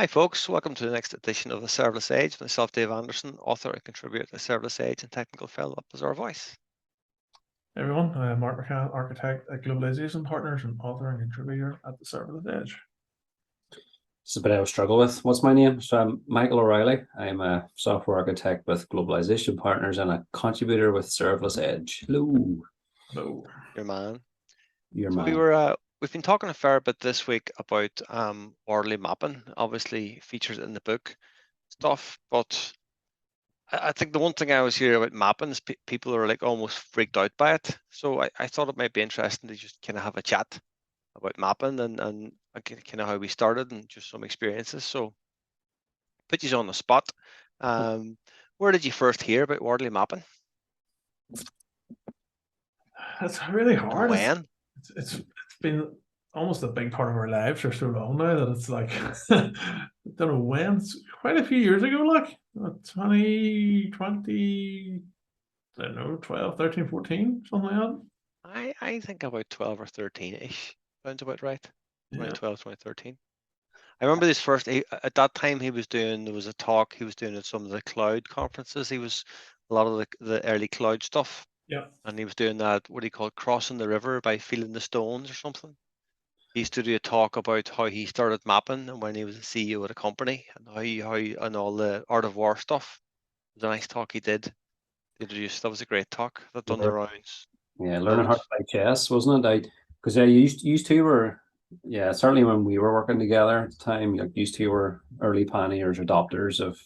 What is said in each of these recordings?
Hi folks, welcome to the next edition of the Serverless Age. Myself, Dave Anderson, author and contributor to Serverless Age and technical fellow up as our voice. Hey everyone, I'm Mark McCann, architect at Globalization Partners and author and contributor at the Serverless Edge. It's a bit of a struggle with what's my name. So I'm Michael O'Reilly. I'm a software architect with Globalization Partners and a contributor with Serverless Edge. Hello. Hello. Your man. Your So man. we've been talking a fair bit this week about Wardley Mapping, obviously features in the book stuff, but I think the one thing I always hear about mapping is people are like almost freaked out by it. So I thought it might be interesting to just kind of have a chat about mapping and kind of how we started and just some experiences. So put you on the spot. Where did you first hear about Wardley Mapping? It's really hard. And when? It's been almost a big part of our lives for so long now that it's like I don't know when. It's quite a few years ago, like 2020, I don't know, 12, 13, 14, something like that. I think about 12 or 13-ish. Sounds about right. Yeah. 2012, 2013. I remember this first, at that time there was a talk he was doing at some of the cloud conferences. He was a lot of the early cloud stuff. Yeah. And he was doing that, what do you call it, crossing the river by feeling the stones or something. He used to do a talk about how he started mapping and when he was a CEO at a company and how and all the art of war stuff. It was a nice talk he did. That was a great talk. That done the rounds. Yeah, learning how to play chess, wasn't it? Because used to were, yeah, certainly when we were working together at the time, like used to were early pioneers, adopters of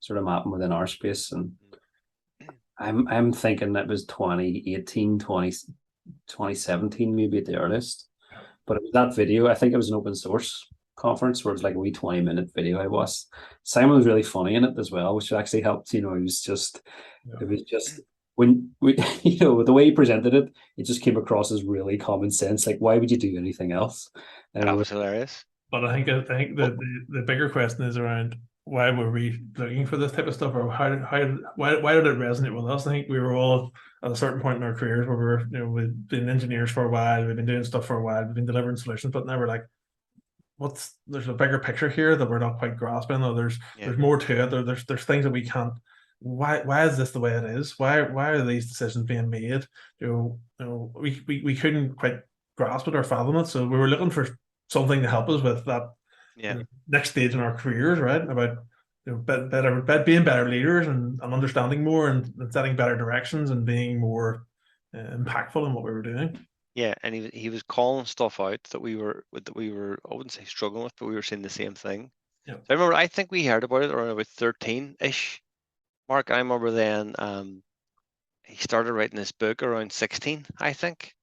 sort of mapping within our space. And I'm thinking that was 2018, 2017, maybe at the earliest. But it was that video, I think it was an open source conference where it was like a wee 20-minute video I watched. Simon was really funny in it as well, which actually helped, it was just when we the way he presented it, it just came across as really common sense. Like, why would you do anything else? That was hilarious. But I think the bigger question is around why were we looking for this type of stuff, or why did it resonate with us? I think we were all at a certain point in our careers where we were, we've been engineers for a while, we've been doing stuff for a while, we've been delivering solutions, but never like, there's a bigger picture here that we're not quite grasping, or there's more to it, or there's things that we can't. Why is this the way it is? Why are these decisions being made? We couldn't quite grasp it or fathom it, so we were looking for something to help us with that next stage in our careers, right? About being better leaders and understanding more and setting better directions and being more impactful in what we were doing. Yeah, and he was calling stuff out that we were I wouldn't say struggling with, but we were seeing the same thing. Yeah. So I remember, I think we heard about it around about 13-ish. Mark, I remember then he started writing this book around 16, I think.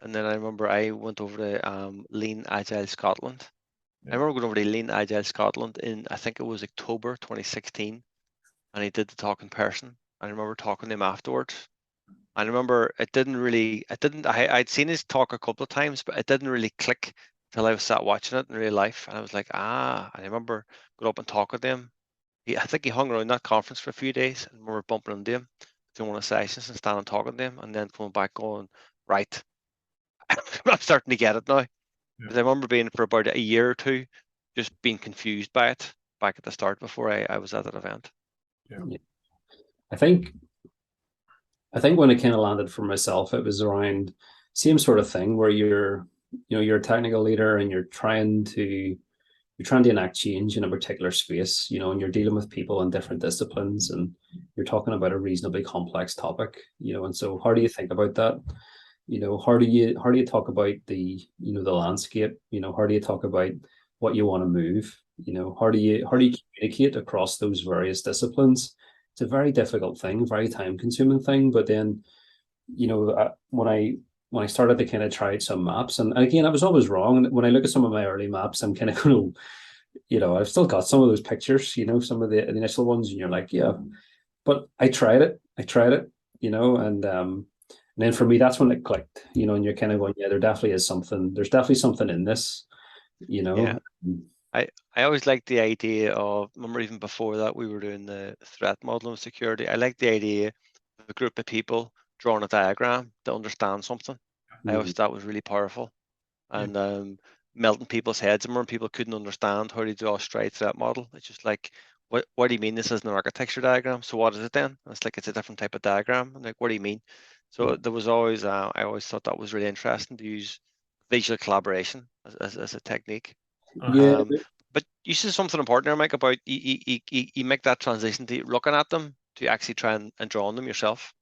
And then I remember I went over to Lean Agile Scotland. I remember going over to Lean Agile Scotland in, I think it was October 2016, and he did the talk in person. I remember talking to him afterwards. I remember I'd seen his talk a couple of times, but it didn't really click till I was sat watching it in real life. And I was like, and I remember going up and talking to him. I think he hung around that conference for a few days, and we were bumping into him doing one of the sessions and standing talking to him, and then coming back going, right, I'm starting to get it now. Because I remember being for about a year or two, just being confused by it back at the start before I was at that event. Yeah. I think when it kind of landed for myself, it was around same sort of thing where you're a technical leader and you're trying to enact change in a particular space, and you're dealing with people in different disciplines and you're talking about a reasonably complex topic, and so how do you think about that? How do you talk about the landscape? How do you talk about what you want to move? How do you communicate across those various disciplines? It's a very difficult thing, very time consuming thing. But then, when I started to kind of try out some maps, and again, I was always wrong. And when I look at some of my early maps, I'm kind of going to, I've still got some of those pictures, some of the initial ones, and you're like, yeah, but I tried it, and then for me, that's when it clicked, and you're kind of going, yeah, there's definitely something in this, Yeah. I always liked the idea of, remember even before that we were doing the threat modeling of security, I liked the idea of a group of people drawing a diagram to understand something. I always thought was really powerful. And melting people's heads more, and people couldn't understand how to draw straight to that model. It's just like, what do you mean this isn't an architecture diagram? So what is it then? And it's like, it's a different type of diagram. I'm like, what do you mean? So there was always, I always thought that was really interesting to use visual collaboration as a technique. Yeah. But you said something important there, Mike, about you make that transition to looking at them to actually try and draw on them yourself.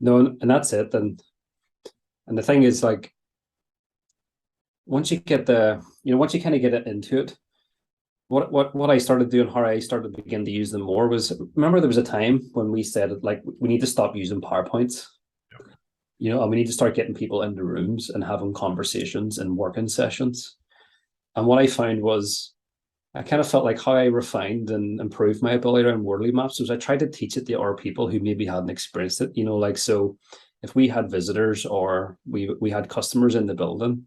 No, and that's it. And the thing is, like, once you get once you kind of get it into it, what I started doing, how I started to begin to use them more was, remember there was a time when we said, like, we need to stop using PowerPoints. And we need to start getting people into rooms and having conversations and working sessions. And what I found was, I kind of felt like how I refined and improved my ability around Wardley maps was I tried to teach it to other people who maybe hadn't experienced it. Like, so if we had visitors or we had customers in the building,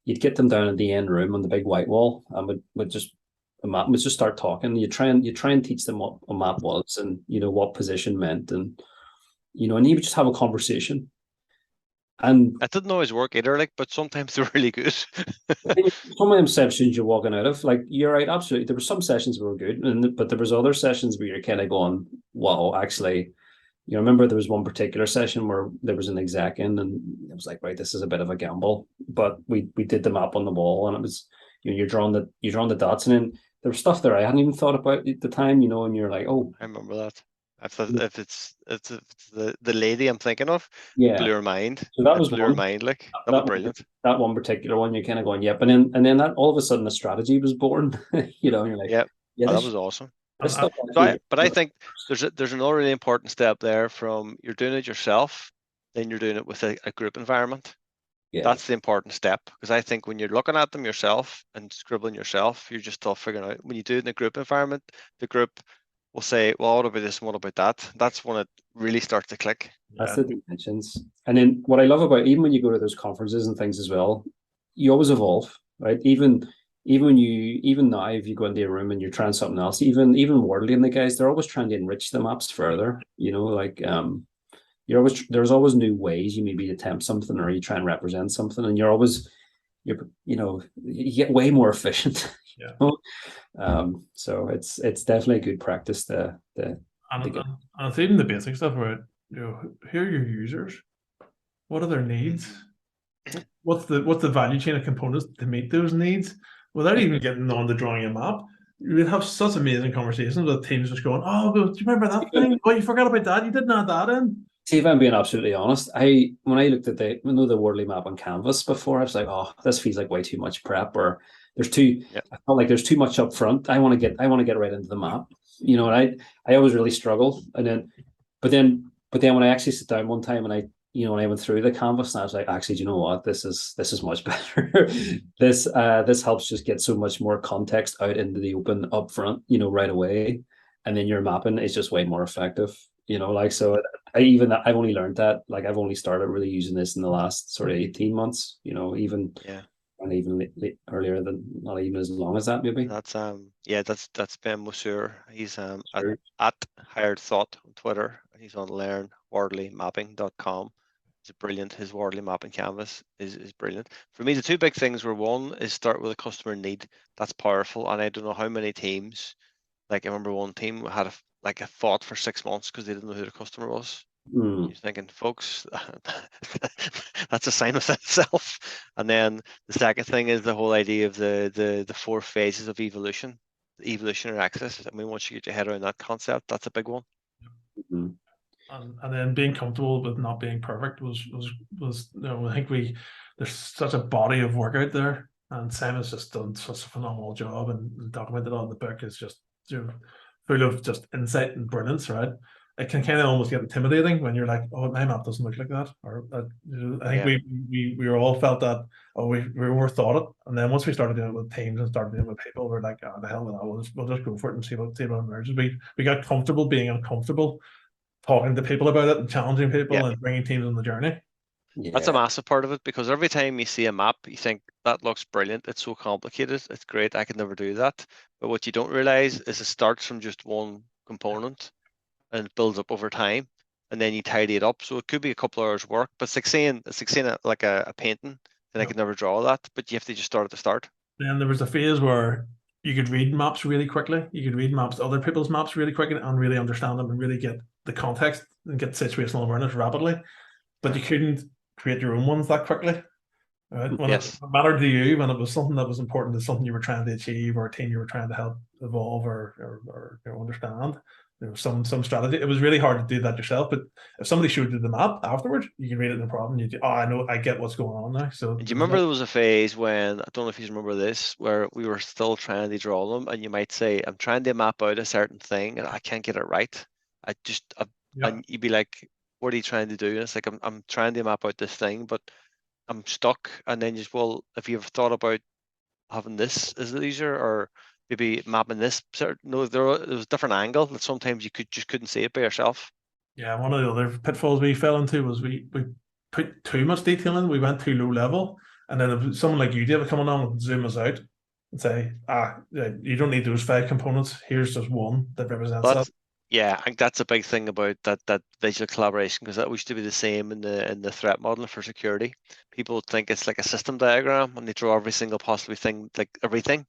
you'd get them down in the end room on the big white wall, and would just start talking. You try and teach them what a map was, and what position meant, and you would just have a conversation. And it didn't always work either, like, but sometimes they're really good. Some of them sessions you're walking out of, like, you're right, absolutely. There were some sessions that were good, but there was other sessions where you're kind of going, wow, actually, remember there was one particular session where there was an exec in, and it was like, right, this is a bit of a gamble, but we did the map on the wall, and it was, you're drawing the dots, and then there was stuff there I hadn't even thought about at the time, and you're like, oh, I remember that. If it's the lady I'm thinking of, yeah, blew her mind. so that was blew her mind, like, that was brilliant. That one particular one, you're kind of going, yep, and then that all of a sudden a strategy was born, and you're like, yeah, that was awesome. Stuff but I think there's another really important step there. From you're doing it yourself, then you're doing it with a group environment. Yeah. That's the important step, because I think when you're looking at them yourself and scribbling yourself, you're just still figuring out. When you do it in a group environment, the group will say, well, what about this and what about that? That's when it really starts to click. That's the dimensions. And then what I love about, even when you go to those conferences and things as well, you always evolve, right? Even now, if you go into a room and you're trying something else, even Wardley and the guys, they're always trying to enrich the maps further. There's always new ways you maybe attempt something, or you try and represent something, and you get way more efficient. So it's definitely a good practice and it's even the basic stuff about, who are your users? What are their needs? What's the value chain of components to meet those needs? Without even getting on to drawing a map, you'd have such amazing conversations with teams just going, oh, do you remember that thing? Oh, you forgot about that. You didn't add that in. See, if I'm being absolutely honest, when I looked at the Wardley map on Canvas before, I was like, oh, this feels like way too much prep, or I felt like there's too much up front. I want to get right into the map, and I always really struggle. But then when I actually sit down one time and I went through the Canvas, and I was like, actually, do you know what? This is much better. This helps just get so much more context out into the open up front, right away, and then your mapping is just way more effective. So I've only learned that, like, I've only started really using this in the last sort of 18 months, even earlier than, not even as long as that, maybe. That's that's Ben Monsieur. He's at Hired Thought on Twitter. He's on learnwardleymapping.com. It's brilliant. His Wardley mapping canvas is brilliant. For me, the two big things were, one is start with a customer need. That's powerful, and I don't know how many teams, like, I remember one team had a thought for 6 months because they didn't know who the customer was. You're thinking, folks, that's a sign of itself. And then the second thing is the whole idea of the 4 phases of evolution, the evolutionary axis. I mean, once you get your head around that concept, that's a big one. And then being comfortable with not being perfect was I think there's such a body of work out there, and Simon's just done such a phenomenal job, and documented on the book is just full of just insight and brilliance, right? It can kind of almost get intimidating when you're like, oh, my map doesn't look like that. Or I think we all felt that, oh, we overthought it. And then once we started doing it with teams and started doing it with people, we're like, oh, the hell with that, we'll just go for it and see what emerges. We got comfortable being uncomfortable, talking to people about it and challenging people and bringing teams on the journey. That's a massive part of it, because every time you see a map, you think, that looks brilliant, it's so complicated, it's great, I could never do that. But what you don't realize is it starts from just one component and it builds up over time, and then you tidy it up. So it could be a couple of hours work, but it's like saying like a painting. then I could never draw that. But you have to just start at the start. Then there was a phase where you could read maps really quickly. You could read maps, other people's maps really quickly, and really understand them and really get the context and get situational awareness rapidly. But you couldn't create your own ones that quickly. Right? When Yes. it mattered to you, when it was something that was important to something you were trying to achieve or a team you were trying to help evolve or understand, there was some strategy. It was really hard to do that yourself. But if somebody showed you the map afterwards, you can read it no problem. You I know, I get what's going on now. So Do you remember there was a phase when, I don't know if you remember this, where we were still trying to draw them, and you might say, I'm trying to map out a certain thing and I can't get it right. And you'd be like, what are you trying to do? And it's like, I'm trying to map out this thing, but I'm stuck. And then just, well, if you've thought about having this as easier, or maybe mapping this certain, no, there was a different angle that sometimes you couldn't see it by yourself. Yeah, one of the other pitfalls we fell into was we put too much detail in. We went too low level, and then if someone like you, David, come along and zoom us out and say, you don't need those 5 components. Here's just one that represents that. Yeah, I think that's a big thing about that visual collaboration, because that used to be the same in the threat modeling for security. People think it's like a system diagram and they draw every single possible thing, like everything.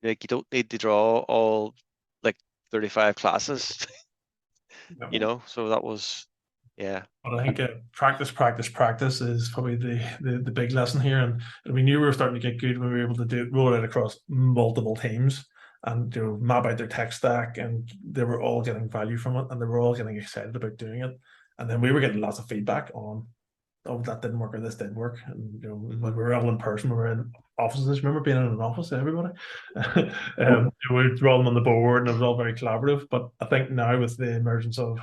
Like, you don't need to draw all like 35 classes, you know. So that was, yeah. But I think practice is probably the big lesson here, and we knew we were starting to get good when we were able to roll it out across multiple teams and map out their tech stack, and they were all getting value from it, and they were all getting excited about doing it. And then we were getting lots of feedback on, oh, that didn't work or this did work. And when we were all in person, we were in offices. Remember being in an office, everybody? We were all on the board, and it was all very collaborative. But I think now, with the emergence of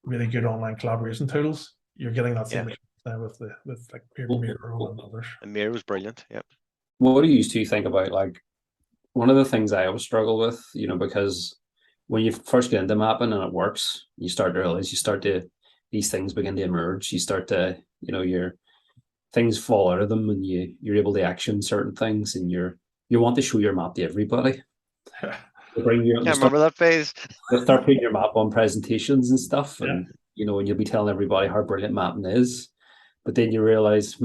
really good online collaboration tools, you're getting that same now with like Miro and others. And Miro was brilliant. Yeah. What do you two think about, like, one of the things I always struggle with, because when you first get into mapping and it works, you start to realize these things begin to emerge. You start to, your things fall out of them, and you're able to action certain things, and you want to show your map to everybody. Remember that phase? You'll start putting your map on presentations and stuff, and and you'll be telling everybody how brilliant mapping is. But then you realize,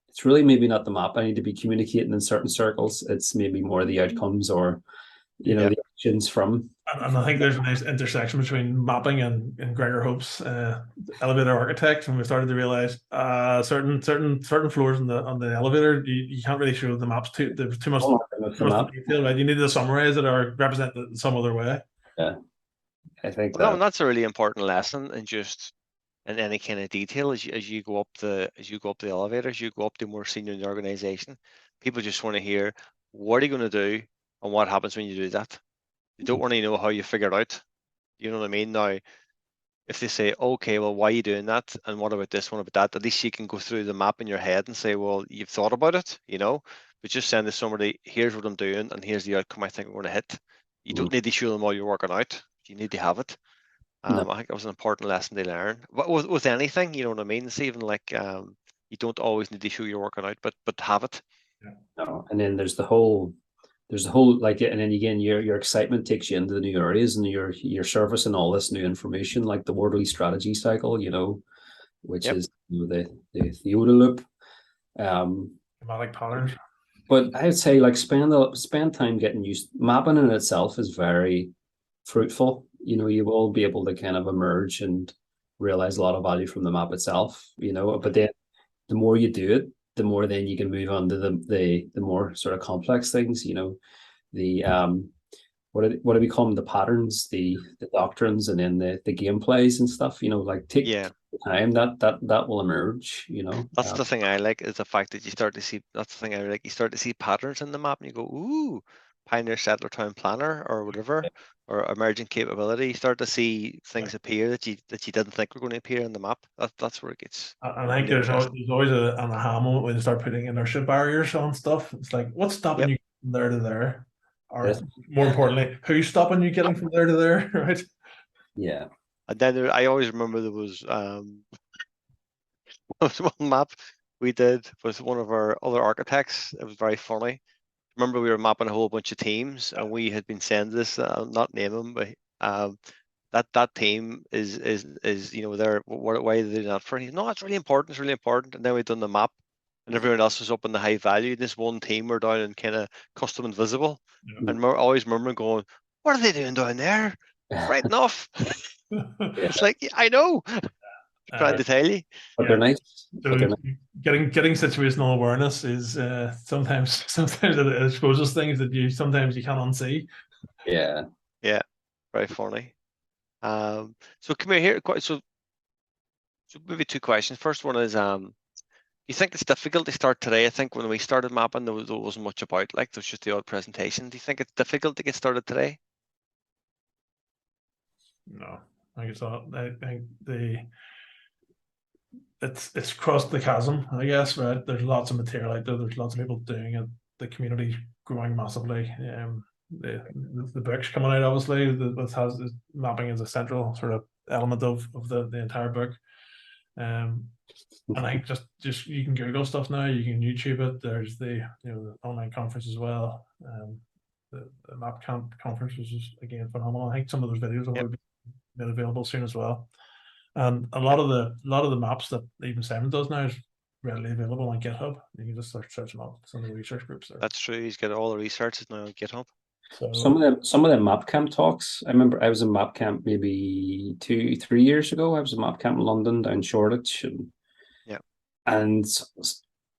it's really maybe not the map I need to be communicating in certain circles. It's maybe more the outcomes or, the actions from. And I think there's a nice intersection between mapping and Gregor Hope's elevator architect. When we started to realize certain floors on the elevator, you can't really show the maps too. There's too much detail, right? You need to summarize it or represent it in some other way. Yeah, I think that's a really important lesson, and just in any kind of detail as you go up the elevator, as you go up to more senior in the organization, people just want to hear, what are you going to do and what happens when you do that. You don't want to know how you figure it out. You know what I mean? Now, if they say, okay, well, why are you doing that? And what about this, what about that? At least you can go through the map in your head and say, well, you've thought about it, but just send to somebody, here's what I'm doing and here's the outcome I think I'm going to hit. You don't need to show them all you're working out. You need to have it. I think that was an important lesson they learn. But with anything, you know what I mean? It's even like, you don't always need to show you're working out, but have it. No, and then there's the whole like, and then again, your excitement takes you into the new areas, and you're surfacing all this new information, like the Wardley strategy cycle, which is the OODA loop. Thematic patterns. But I'd say, like, spend time getting used. Mapping in itself is very fruitful. You will be able to kind of emerge and realize a lot of value from the map itself. But then the more you do it, the more then you can move on to the more sort of complex things. The what do we call them? The patterns, the doctrines, and then the gameplays and stuff. Like, take the time that will emerge. That's the thing I like, is the fact that you start to see. That's the thing I like. You start to see patterns in the map, and you go, ooh, Pioneer Settler Town Planner or whatever, or emerging capability. You start to see things appear that you didn't think were going to appear in the map. That's where it gets. I think there's always an aha moment when you start putting inertia barriers on stuff. It's like, what's stopping you from there to there? Or more importantly, who's stopping you getting from there to there, right? Yeah. And then I always remember there was one map we did with one of our other architects. It was very funny. Remember, we were mapping a whole bunch of teams, and we had been sent this. Not name them, but that team is there. Why are they doing that for? No, it's really important. It's really important. And then we've done the map, and everyone else was up in the high value. This one team were down in kind of custom and visible, Yeah. and always murmuring, going, "What are they doing down there? Right enough." It's like, I know. Trying to tell you. But they're nice. So But they're nice. getting situational awareness is sometimes it exposes things that you sometimes you can't unsee. Yeah. Yeah, very funny. So come here. So maybe two questions. First one is, you think it's difficult to start today? I think when we started mapping, there wasn't much about, like, there was just the odd presentation. Do you think it's difficult to get started today? No, I guess I think it's crossed the chasm, I guess, right? There's lots of material out there. There's lots of people doing it. The community's growing massively. The books coming out, obviously, that has mapping as a central sort of element of the entire book. And I think just you can Google stuff now. You can YouTube it. There's the the online conference as well. The Map Camp conference was just again phenomenal. I think some of those videos will be made available soon as well. And a lot of the maps that even Simon does now is readily available on GitHub. You can just start searching up some of the research groups there. That's true. He's got all the researches now on GitHub. So some of the map camp talks. I remember I was in map camp maybe 2-3 years ago. I was in map camp in London down Shoreditch, and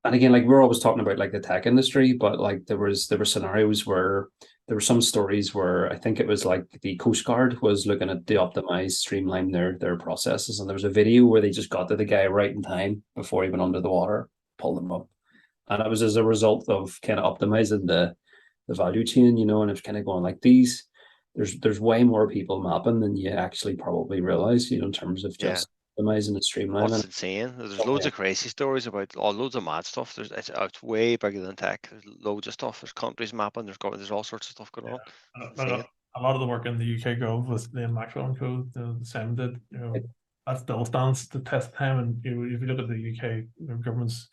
again, like, we're always talking about like the tech industry, but like there were scenarios where there were some stories where I think it was like the Coast Guard was looking at optimize, streamline their processes, and there was a video where they just got to the guy right in time before he went under the water, pulled him up, and it was as a result of kind of optimizing the value chain, and it's kind of going like these. There's way more people mapping than you actually probably realize, in terms of just optimizing and streamlining. What's insane? There's loads of crazy stories about loads of mad stuff. It's way bigger than tech. There's loads of stuff. There's countries mapping. There's all sorts of stuff going on. A lot of the work in the UK Gov with Lean Maxwell and Co. Simon did, that still stands the test of time. And if you look at the UK government's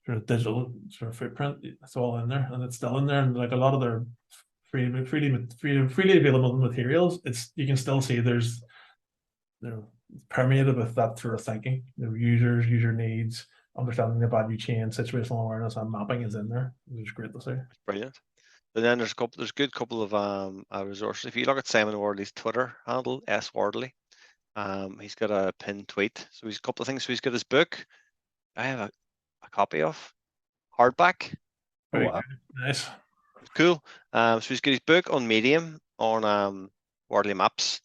sort of digital sort of footprint, it's all in there, and it's still in there. And like a lot of their freely available materials, you can still see there's permeated with that sort of thinking. User needs, understanding the value chain, situational awareness, and mapping is in there, which is great to see. Brilliant. And then there's a good couple of resources. If you look at Simon Wardley's Twitter handle, @Wardley, he's got a pinned tweet. So he's a couple of things. So he's got his book. I have a copy of hardback. Oh, wow. Nice. Cool. So he's got his book on Medium on Wardley Maps.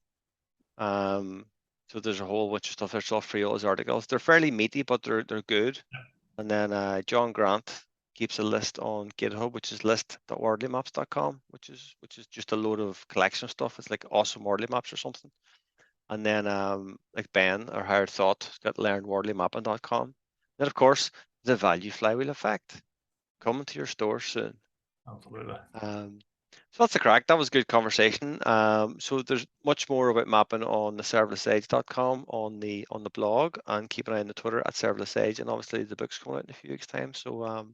So there's a whole bunch of stuff. There's all free, all his articles. They're fairly meaty, but they're good. And then John Grant keeps a list on GitHub, which is list.wardleymaps.com, which is just a load of collection stuff. It's like awesome Wardley maps or something. And then like Ben or Hired Thought has got learnwardleymapping.com. Then of course the Value Flywheel Effect coming to your store soon. Absolutely. So that's the crack. That was a good conversation. So there's much more about mapping on the serverlessage.com on the blog, and keep an eye on the Twitter @serverlessage, and obviously the book's coming out in a few weeks' time. So have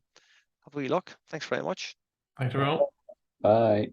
a wee look. Thanks very much. Thanks, everyone. Bye.